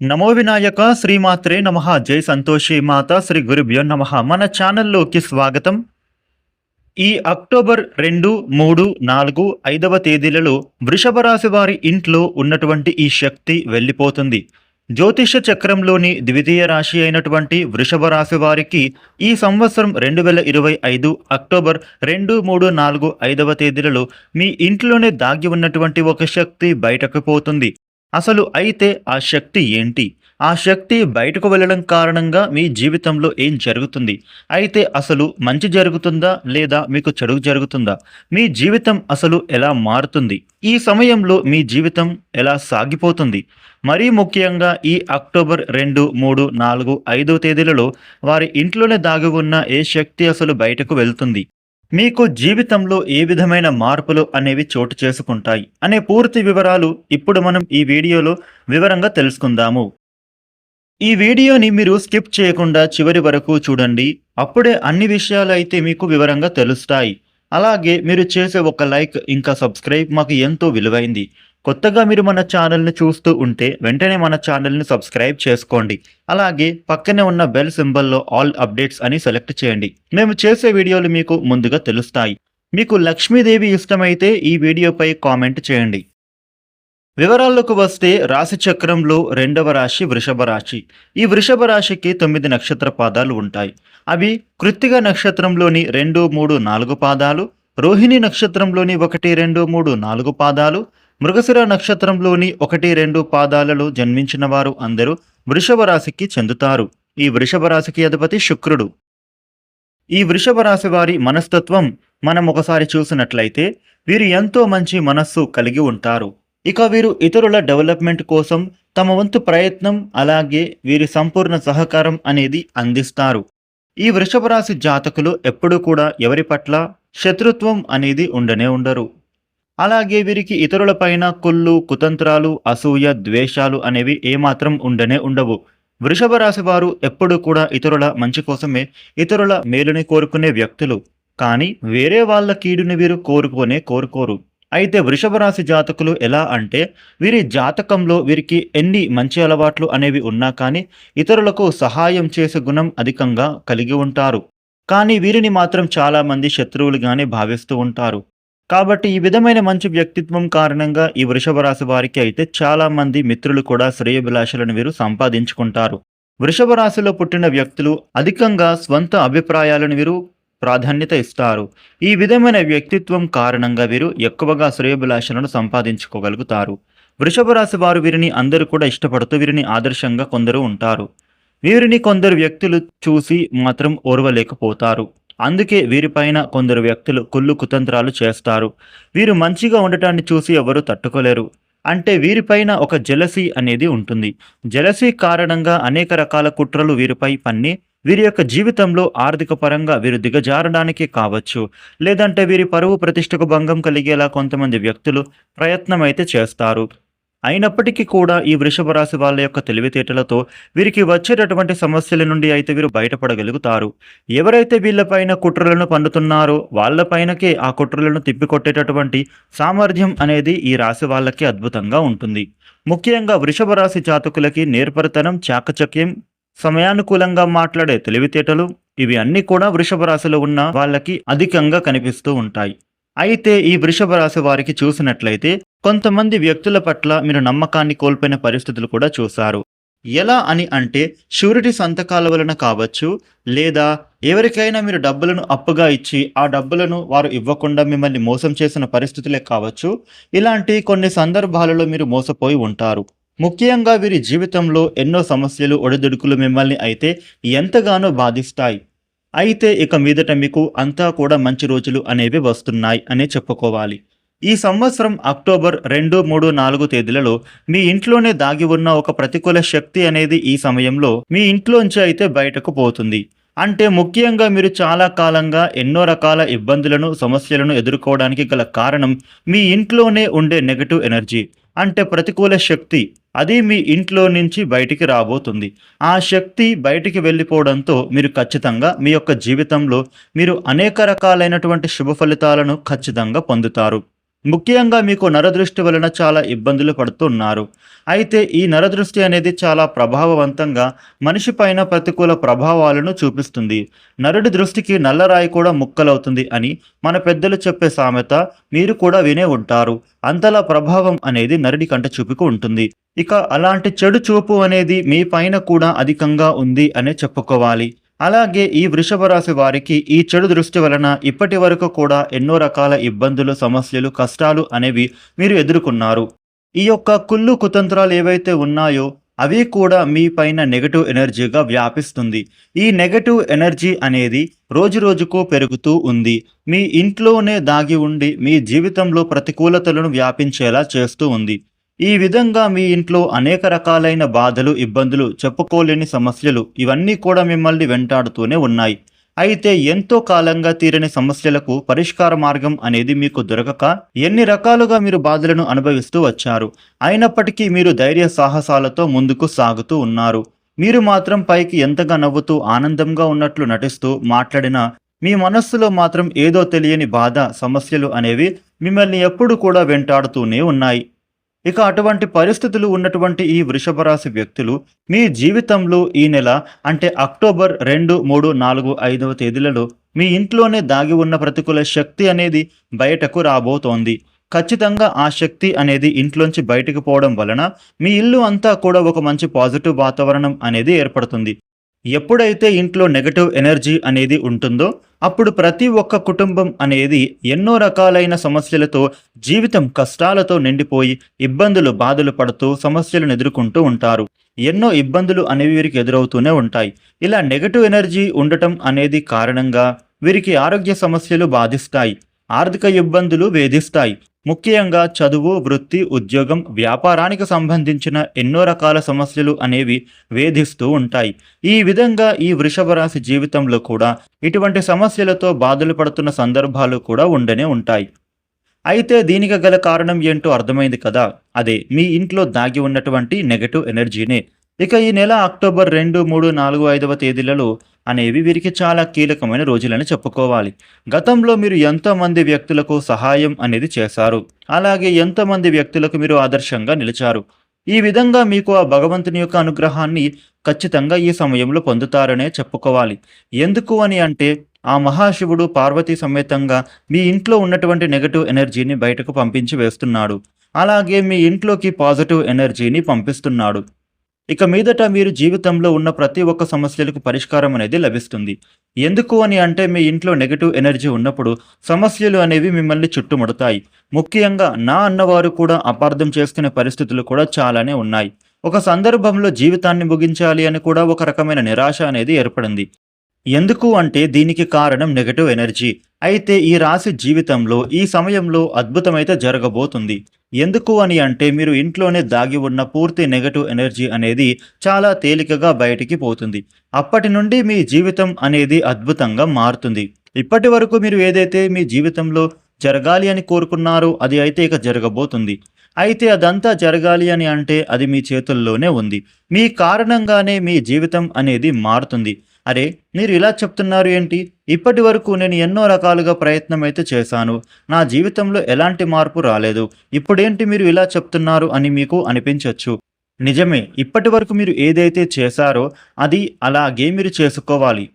నమో వినాయక శ్రీమాత్రే నమః జై సంతోషి మాత శ్రీ గురుభ్యో నమః. మన ఛానల్లోకి స్వాగతం. ఈ అక్టోబర్ 2, 3, 4, 5వ తేదీలలో వృషభ రాశి వారి ఇంట్లో ఉన్నటువంటి ఈ శక్తి వెళ్ళిపోతుంది. జ్యోతిష చక్రంలోని ద్వితీయ రాశి అయినటువంటి వృషభ రాశి వారికి ఈ సంవత్సరం 2025 అక్టోబర్ 2, 3, 4, 5వ తేదీలలో మీ ఇంట్లోనే దాగి ఉన్నటువంటి ఒక శక్తి బయటకు పోతుంది. అసలు అయితే ఆ శక్తి ఏంటి? ఆ శక్తి బయటకు వెళ్ళడం కారణంగా మీ జీవితంలో ఏం జరుగుతుంది? అయితే అసలు మంచి జరుగుతుందా? లేదా మీకు చెడు జరుగుతుందా? మీ జీవితం అసలు ఎలా మారుతుంది? ఈ సమయంలో మీ జీవితం ఎలా సాగిపోతుంది? మరీ ముఖ్యంగా ఈ అక్టోబర్ 2, 3, 4, 5 తేదీలలో వారి ఇంట్లోనే దాగి ఉన్న ఏ శక్తి అసలు బయటకు వెళ్తుంది? మీకు జీవితంలో ఏ విధమైన మార్పులు అనేవి చోటు చేసుకుంటాయి అనే పూర్తి వివరాలు ఇప్పుడు మనం ఈ వీడియోలో వివరంగా తెలుసుకుందాము. ఈ వీడియోని మీరు స్కిప్ చేయకుండా చివరి వరకు చూడండి. అప్పుడే అన్ని విషయాలు అయితే మీకు వివరంగా తెలుస్తాయి. అలాగే మీరు చేసే ఒక లైక్ ఇంకా సబ్స్క్రైబ్ మాకు ఎంతో విలువైంది. కొత్తగా మీరు మన ఛానల్ని చూస్తూ ఉంటే వెంటనే మన ఛానల్ని సబ్స్క్రైబ్ చేసుకోండి. అలాగే పక్కనే ఉన్న బెల్ సింబల్లో ఆల్ అప్డేట్స్ అని సెలెక్ట్ చేయండి. మేము చేసే వీడియోలు మీకు ముందుగా తెలుస్తాయి. మీకు లక్ష్మీదేవి ఇష్టమైతే ఈ వీడియోపై కామెంట్ చేయండి. వివరాల్లోకి వస్తే రాశి చక్రంలో 2వ రాశి వృషభ రాశి. ఈ వృషభ రాశికి 9 నక్షత్ర పాదాలు ఉంటాయి. అవి కృత్తిక నక్షత్రంలోని 2, 3, 4 పాదాలు, రోహిణి నక్షత్రంలోని 1, 2, 3, 4 పాదాలు, మృగశిర నక్షత్రంలోని 1, 2 పాదాలలో జన్మించిన వారు అందరూ వృషభ రాశికి చెందుతారు. ఈ వృషభ రాశికి అధిపతి శుక్రుడు. ఈ వృషభ రాశి వారి మనస్తత్వం మనం ఒకసారి చూసినట్లయితే వీరు ఎంతో మంచి మనస్సు కలిగి ఉంటారు. ఇక వీరు ఇతరుల డెవలప్మెంట్ కోసం తమ వంతు ప్రయత్నం అలాగే వీరి సంపూర్ణ సహకారం అనేది అందిస్తారు. ఈ వృషభ రాశి జాతకులు ఎప్పుడూ కూడా ఎవరి పట్ల శత్రుత్వం అనేది ఉండరు. అలాగే వీరికి ఇతరులపైన కుళ్ళు, కుతంత్రాలు, అసూయ, ద్వేషాలు అనేవి ఏమాత్రం ఉండవు. వృషభ రాశి వారు ఎప్పుడూ కూడా ఇతరుల మంచి కోసమే ఇతరుల మేలుని కోరుకునే వ్యక్తులు. కానీ వేరే వాళ్ళ కీడుని వీరు కోరుకోరు. అయితే వృషభ రాశి జాతకులు ఎలా అంటే వీరి జాతకంలో వీరికి ఎన్ని మంచి అలవాట్లు అనేవి ఉన్నా కానీ ఇతరులకు సహాయం చేసే గుణం అధికంగా కలిగి ఉంటారు. కానీ వీరిని మాత్రం చాలామంది శత్రువులుగానే భావిస్తూ ఉంటారు. కాబట్టి ఈ విధమైన మంచి వ్యక్తిత్వం కారణంగా ఈ వృషభ రాశి వారికి అయితే చాలా మంది మిత్రులు కూడా శ్రేయోభిలాషులను వీరు సంపాదించుకుంటారు. వృషభ రాశిలో పుట్టిన వ్యక్తులు అధికంగా స్వంత అభిప్రాయాలను వీరు ప్రాధాన్యత ఇస్తారు. ఈ విధమైన వ్యక్తిత్వం కారణంగా వీరు ఎక్కువగా శ్రేయోభిలాషలను సంపాదించుకోగలుగుతారు. వృషభ రాశి వారు వీరిని అందరూ కూడా ఇష్టపడుతూ వీరిని ఆదర్శంగా కొందరు ఉంటారు. వీరిని కొందరు వ్యక్తులు చూసి మాత్రం ఓర్వలేకపోతారు. అందుకే వీరిపైన కొందరు వ్యక్తులు కుళ్ళు కుతంత్రాలు చేస్తారు. వీరు మంచిగా ఉండటాన్ని చూసి ఎవరు తట్టుకోలేరు. అంటే వీరిపైన ఒక జెలసీ అనేది ఉంటుంది. జెలసీ కారణంగా అనేక రకాల కుట్రలు వీరిపై పన్ని వీరి యొక్క జీవితంలో ఆర్థిక పరంగా వీరు దిగజారడానికి కావచ్చు, లేదంటే వీరి పరువు ప్రతిష్టకు భంగం కలిగేలా కొంతమంది వ్యక్తులు ప్రయత్నం అయితే చేస్తారు. అయినప్పటికీ కూడా ఈ వృషభ రాశి వాళ్ళ యొక్క తెలివితేటలతో వీరికి వచ్చేటటువంటి సమస్యల నుండి అయితే వీరు బయటపడగలుగుతారు. ఎవరైతే వీళ్ళపైన కుట్రలను పన్నుతున్నారో వాళ్ళపైనకే ఆ కుట్రలను తిప్పికొట్టేటటువంటి సామర్థ్యం అనేది ఈ రాశి వాళ్ళకి అద్భుతంగా ఉంటుంది. ముఖ్యంగా వృషభ రాశి జాతకులకి నేర్పరితనం, చాకచక్యం, సమయానుకూలంగా మాట్లాడే తెలివితేటలు ఇవి అన్నీ కూడా వృషభ రాశిలో ఉన్న వాళ్ళకి అధికంగా కనిపిస్తూ ఉంటాయి. అయితే ఈ వృషభ రాశి వారికి చూసినట్లయితే కొంతమంది వ్యక్తుల పట్ల మీరు నమ్మకాన్ని కోల్పోయిన పరిస్థితులు కూడా చూశారు. ఎలా అని అంటే షూరిటీ సంతకాల వలన కావచ్చు, లేదా ఎవరికైనా మీరు డబ్బులను అప్పుగా ఇచ్చి ఆ డబ్బులను వారు ఇవ్వకుండా మిమ్మల్ని మోసం చేసిన పరిస్థితులే కావచ్చు. ఇలాంటి కొన్ని సందర్భాలలో మీరు మోసపోయి ఉంటారు. ముఖ్యంగా వీరి జీవితంలో ఎన్నో సమస్యలు, ఒడిదుడుకులు మిమ్మల్ని అయితే ఎంతగానో బాధిస్తాయి. అయితే ఇక మీదట మీకు అంతా కూడా మంచి రోజులు అనేవి వస్తున్నాయి అనే చెప్పుకోవాలి. ఈ సంవత్సరం అక్టోబర్ 2, 3, 4 తేదీలలో మీ ఇంట్లోనే దాగి ఉన్న ఒక ప్రతికూల శక్తి అనేది ఈ సమయంలో మీ ఇంట్లోంచి అయితే బయటకు పోతుంది. అంటే ముఖ్యంగా మీరు చాలా కాలంగా ఎన్నో రకాల ఇబ్బందులను, సమస్యలను ఎదుర్కోవడానికి గల కారణం మీ ఇంట్లోనే ఉండే నెగటివ్ ఎనర్జీ, అంటే ప్రతికూల శక్తి. అది మీ ఇంట్లో నుంచి బయటికి రాబోతుంది. ఆ శక్తి బయటికి వెళ్ళిపోవడంతో మీరు ఖచ్చితంగా మీ యొక్క జీవితంలో మీరు అనేక రకాలైనటువంటి శుభ ఫలితాలను ఖచ్చితంగా పొందుతారు. ముఖ్యంగా మీకు నరదృష్టి వలన చాలా ఇబ్బందులు పడుతున్నారు. అయితే ఈ నరదృష్టి అనేది చాలా ప్రభావవంతంగా మనిషి పైన ప్రతికూల ప్రభావాలను చూపిస్తుంది. నరుడి దృష్టికి నల్లరాయి కూడా ముక్కలవుతుంది అని మన పెద్దలు చెప్పే సామెత మీరు కూడా వినే ఉంటారు. అంతలా ప్రభావం అనేది నరుడి కంట చూపుకు ఉంటుంది. ఇక అలాంటి చెడు చూపు అనేది మీ పైన కూడా అధికంగా ఉంది అనే చెప్పుకోవాలి. అలాగే ఈ వృషభ రాశి వారికి ఈ చెడు దృష్టి వలన ఇప్పటి వరకు కూడా ఎన్నో రకాల ఇబ్బందులు, సమస్యలు, కష్టాలు అనేవి మీరు ఎదుర్కొన్నారు. ఈ యొక్క కుళ్ళు కుతంత్రాలు ఏవైతే ఉన్నాయో అవి కూడా మీ పైన నెగటివ్ ఎనర్జీగా వ్యాపిస్తుంది. ఈ నెగటివ్ ఎనర్జీ అనేది రోజురోజుకు పెరుగుతూ ఉంది. మీ ఇంట్లోనే దాగి ఉండి మీ జీవితంలో ప్రతికూలతలను వ్యాపించేలా చేస్తూ ఉంది. ఈ విధంగా మీ ఇంట్లో అనేక రకాలైన బాధలు, ఇబ్బందులు, చెప్పుకోలేని సమస్యలు ఇవన్నీ కూడా మిమ్మల్ని వెంటాడుతూనే ఉన్నాయి. అయితే ఎంతో కాలంగా తీరని సమస్యలకు పరిష్కార మార్గం అనేది మీకు దొరకక ఎన్ని రకాలుగా మీరు బాధలను అనుభవిస్తూ వచ్చారు. అయినప్పటికీ మీరు ధైర్య సాహసాలతో ముందుకు సాగుతూ ఉన్నారు. మీరు మాత్రం పైకి ఎంతగా నవ్వుతూ ఆనందంగా ఉన్నట్లు నటిస్తూ మాట్లాడినా మీ మనస్సులో మాత్రం ఏదో తెలియని బాధ, సమస్యలు అనేవి మిమ్మల్ని ఎప్పుడు కూడా వెంటాడుతూనే ఉన్నాయి. ఇక అటువంటి పరిస్థితులు ఉన్నటువంటి ఈ వృషభ రాశి వ్యక్తులు మీ జీవితంలో ఈ నెల అంటే అక్టోబర్ 2, 3, 4, 5వ తేదీలలో మీ ఇంట్లోనే దాగి ఉన్న ప్రతికూల శక్తి అనేది బయటకు రాబోతోంది. ఖచ్చితంగా ఆ శక్తి అనేది ఇంట్లోంచి బయటకు పోవడం వలన మీ ఇల్లు అంతా కూడా ఒక మంచి పాజిటివ్ వాతావరణం అనేది ఏర్పడుతుంది. ఎప్పుడైతే ఇంట్లో నెగటివ్ ఎనర్జీ అనేది ఉంటుందో అప్పుడు ప్రతి ఒక్క కుటుంబం అనేది ఎన్నో రకాలైన సమస్యలతో, జీవితం కష్టాలతో నిండిపోయి ఇబ్బందులు, బాధలు పడుతూ సమస్యలను ఎదుర్కొంటూ ఉంటారు. ఎన్నో ఇబ్బందులు అనేవి వీరికి ఎదురవుతూనే ఉంటాయి. ఇలా నెగటివ్ ఎనర్జీ ఉండటం అనేది కారణంగా వీరికి ఆరోగ్య సమస్యలు బాధిస్తాయి, ఆర్థిక ఇబ్బందులు వేధిస్తాయి. ముఖ్యంగా చదువు, వృత్తి, ఉద్యోగం, వ్యాపారానికి సంబంధించిన ఎన్నో రకాల సమస్యలు అనేవి వేధిస్తూ ఉంటాయి. ఈ విధంగా ఈ వృషభ రాశి జీవితంలో కూడా ఇటువంటి సమస్యలతో బాధలు పడుతున్న సందర్భాలు కూడా ఉండనే ఉంటాయి. అయితే దీనికి గల కారణం ఏంటో అర్థమైంది కదా. అదే మీ ఇంట్లో దాగి ఉన్నటువంటి నెగటివ్ ఎనర్జీనే. ఇక ఈ నెల అక్టోబర్ 2, 3, 4, 5వ తేదీలలో అనేవి వీరికి చాలా కీలకమైన రోజులని చెప్పుకోవాలి. గతంలో మీరు ఎంతోమంది వ్యక్తులకు సహాయం అనేది చేశారు. అలాగే ఎంతోమంది వ్యక్తులకు మీరు ఆదర్శంగా నిలిచారు. ఈ విధంగా మీకు ఆ భగవంతుని యొక్క అనుగ్రహాన్ని ఖచ్చితంగా ఈ సమయంలో పొందుతారనే చెప్పుకోవాలి. ఎందుకు అని అంటే ఆ మహాశివుడు పార్వతీ సమేతంగా మీ ఇంట్లో ఉన్నటువంటి నెగటివ్ ఎనర్జీని బయటకు పంపించి వేస్తున్నాడు. అలాగే మీ ఇంట్లోకి పాజిటివ్ ఎనర్జీని పంపిస్తున్నాడు. ఇక మీదట మీరు జీవితంలో ఉన్న ప్రతి ఒక్క సమస్యలకు పరిష్కారం అనేది లభిస్తుంది. ఎందుకు అని అంటే మీ ఇంట్లో నెగటివ్ ఎనర్జీ ఉన్నప్పుడు సమస్యలు అనేవి మిమ్మల్ని చుట్టుముడతాయి. ముఖ్యంగా నా అన్నవారు కూడా అపార్థం చేసుకునే పరిస్థితులు కూడా చాలానే ఉన్నాయి. ఒక సందర్భంలో జీవితాన్ని ముగించాలి అని కూడా ఒక రకమైన నిరాశ అనేది ఏర్పడింది. ఎందుకు అంటే దీనికి కారణం నెగటివ్ ఎనర్జీ. అయితే ఈ రాశి జీవితంలో ఈ సమయంలో అద్భుతమైతే జరగబోతుంది. ఎందుకు అని అంటే మీరు ఇంట్లోనే దాగి ఉన్న పూర్తి నెగటివ్ ఎనర్జీ అనేది చాలా తేలికగా బయటికి పోతుంది. అప్పటి నుండి మీ జీవితం అనేది అద్భుతంగా మారుతుంది. ఇప్పటి వరకు మీరు ఏదైతే మీ జీవితంలో జరగాలి అని కోరుకున్నారో అది అయితే ఇక జరగబోతుంది. అయితే అదంతా జరగాలి అని అంటే అది మీ చేతుల్లోనే ఉంది. మీ కారణంగానే మీ జీవితం అనేది మారుతుంది. అరే, మీరు ఇలా చెప్తున్నారు ఏంటి? ఇప్పటి వరకు నేను ఎన్నో రకాలుగా ప్రయత్నం అయితే చేశాను. నా జీవితంలో ఎలాంటి మార్పు రాలేదు. ఇప్పుడేంటి మీరు ఇలా చెప్తున్నారు అని మీకు అనిపించవచ్చు. నిజమే, ఇప్పటి వరకు మీరు ఏదైతే చేశారో అది అలాగే మీరు చేసుకోవాలి.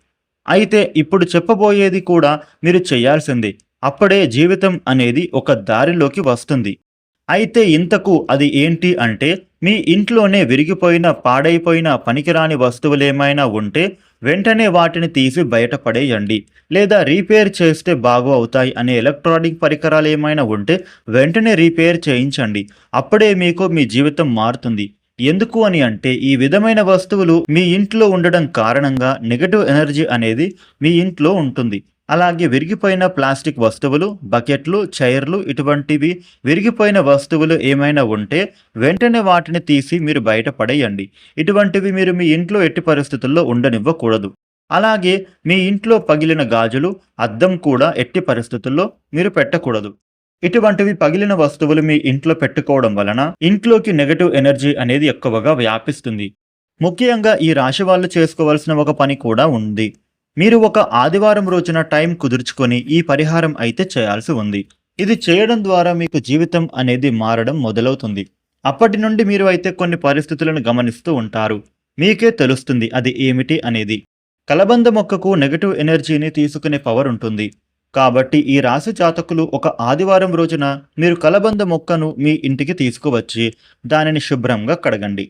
అయితే ఇప్పుడు చెప్పబోయేది కూడా మీరు చేయాల్సిందే. అప్పుడే జీవితం అనేది ఒక దారిలోకి వస్తుంది. అయితే ఇంతకు అది ఏంటి అంటే మీ ఇంట్లోనే విరిగిపోయిన, పాడైపోయిన, పనికిరాని వస్తువులేమైనా ఉంటే వెంటనే వాటిని తీసి బయటపడేయండి. లేదా రిపేర్ చేస్తే బాగు అవుతాయి అనే ఎలక్ట్రానిక్ పరికరాలు ఏమైనా ఉంటే వెంటనే రిపేర్ చేయించండి. అప్పుడే మీకు మీ జీవితం మారుతుంది. ఎందుకు అని అంటే ఈ విధమైన వస్తువులు మీ ఇంట్లో ఉండడం కారణంగా నెగటివ్ ఎనర్జీ అనేది మీ ఇంట్లో ఉంటుంది. అలాగే విరిగిపోయిన ప్లాస్టిక్ వస్తువులు, బకెట్లు, చైర్లు ఇటువంటివి విరిగిపోయిన వస్తువులు ఏమైనా ఉంటే వెంటనే వాటిని తీసి మీరు బయటపడేయండి. ఇటువంటివి మీరు మీ ఇంట్లో ఎట్టి పరిస్థితుల్లో ఉండనివ్వకూడదు. అలాగే మీ ఇంట్లో పగిలిన గాజులు, అద్దం కూడా ఎట్టి పరిస్థితుల్లో మీరు పెట్టకూడదు. ఇటువంటివి పగిలిన వస్తువులు మీ ఇంట్లో పెట్టుకోవడం వలన ఇంట్లోకి నెగటివ్ ఎనర్జీ అనేది ఎక్కువగా వ్యాపిస్తుంది. ముఖ్యంగా ఈ రాశి వాళ్ళు చేసుకోవాల్సిన ఒక పని కూడా ఉంది. మీరు ఒక ఆదివారం రోజున టైం కుదుర్చుకొని ఈ పరిహారం అయితే చేయాల్సి ఉంది. ఇది చేయడం ద్వారా మీకు జీవితం అనేది మారడం మొదలవుతుంది. అప్పటి నుండి మీరు అయితే కొన్ని పరిస్థితులను గమనిస్తూ ఉంటారు. మీకే తెలుస్తుంది అది ఏమిటి అనేది. కలబంద మొక్కకు నెగెటివ్ ఎనర్జీని తీసుకునే పవర్ ఉంటుంది. కాబట్టి ఈ రాశి జాతకులు ఒక ఆదివారం రోజున మీరు కలబంద మొక్కను మీ ఇంటికి తీసుకువచ్చి దానిని శుభ్రంగా కడగండి.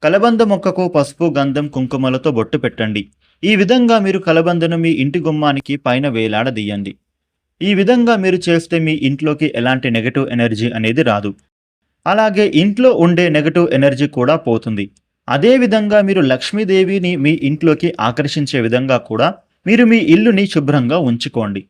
కలబంద మొక్కకు పసుపు, గంధం, కుంకుమలతో బొట్టు పెట్టండి. ఈ విధంగా మీరు కలబందను మీ ఇంటి గుమ్మానికి పైన వేలాడదీయండి. ఈ విధంగా మీరు చేస్తే మీ ఇంట్లోకి ఎలాంటి నెగెటివ్ ఎనర్జీ అనేది రాదు. అలాగే ఇంట్లో ఉండే నెగెటివ్ ఎనర్జీ కూడా పోతుంది. అదే విధంగా మీరు లక్ష్మీదేవిని మీ ఇంట్లోకి ఆకర్షించే విధంగా కూడా మీరు మీ ఇల్లుని శుభ్రంగా ఉంచుకోండి.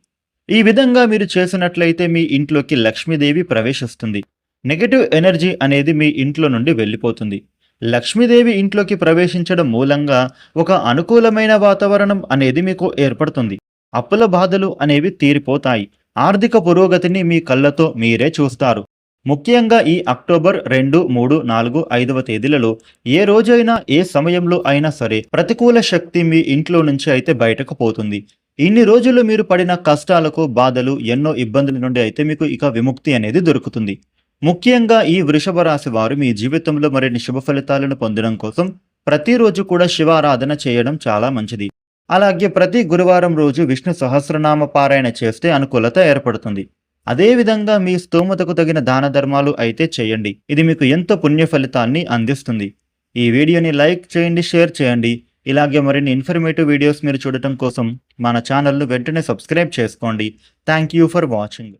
ఈ విధంగా మీరు చేసినట్లయితే మీ ఇంట్లోకి లక్ష్మీదేవి ప్రవేశిస్తుంది. నెగెటివ్ ఎనర్జీ అనేది మీ ఇంట్లో నుండి వెళ్ళిపోతుంది. లక్ష్మీదేవి ఇంట్లోకి ప్రవేశించడం మూలంగా ఒక అనుకూలమైన వాతావరణం అనేది మీకు ఏర్పడుతుంది. అప్పుల బాధలు అనేవి తీరిపోతాయి. ఆర్థిక పురోగతిని మీ కళ్ళతో మీరే చూస్తారు. ముఖ్యంగా ఈ అక్టోబర్ 2, 3, 4, 5వ తేదీలలో ఏ రోజైనా ఏ సమయంలో అయినా సరే ప్రతికూల శక్తి మీ ఇంట్లో నుంచి అయితే బయటకు పోతుంది. ఇన్ని రోజులు మీరు పడిన కష్టాలకు, బాధలు, ఎన్నో ఇబ్బందుల నుండి అయితే మీకు ఇక విముక్తి అనేది దొరుకుతుంది. ముఖ్యంగా ఈ వృషభ రాశి వారు మీ జీవితంలో మరిన్ని శుభ ఫలితాలను పొందడం కోసం ప్రతిరోజు కూడా శివారాధన చేయడం చాలా మంచిది. అలాగే ప్రతి గురువారం రోజు విష్ణు సహస్రనామ పారాయణ చేస్తే అనుకూలత ఏర్పడుతుంది. అదేవిధంగా మీ స్తోమతకు తగిన దాన ధర్మాలు అయితే చేయండి. ఇది మీకు ఎంతో పుణ్య ఫలితాన్ని అందిస్తుంది. ఈ వీడియోని లైక్ చేయండి, షేర్ చేయండి. ఇలాగే మరిన్ని ఇన్ఫర్మేటివ్ వీడియోస్ మీరు చూడటం కోసం మన ఛానల్ను వెంటనే సబ్స్క్రైబ్ చేసుకోండి. Thank you for watching.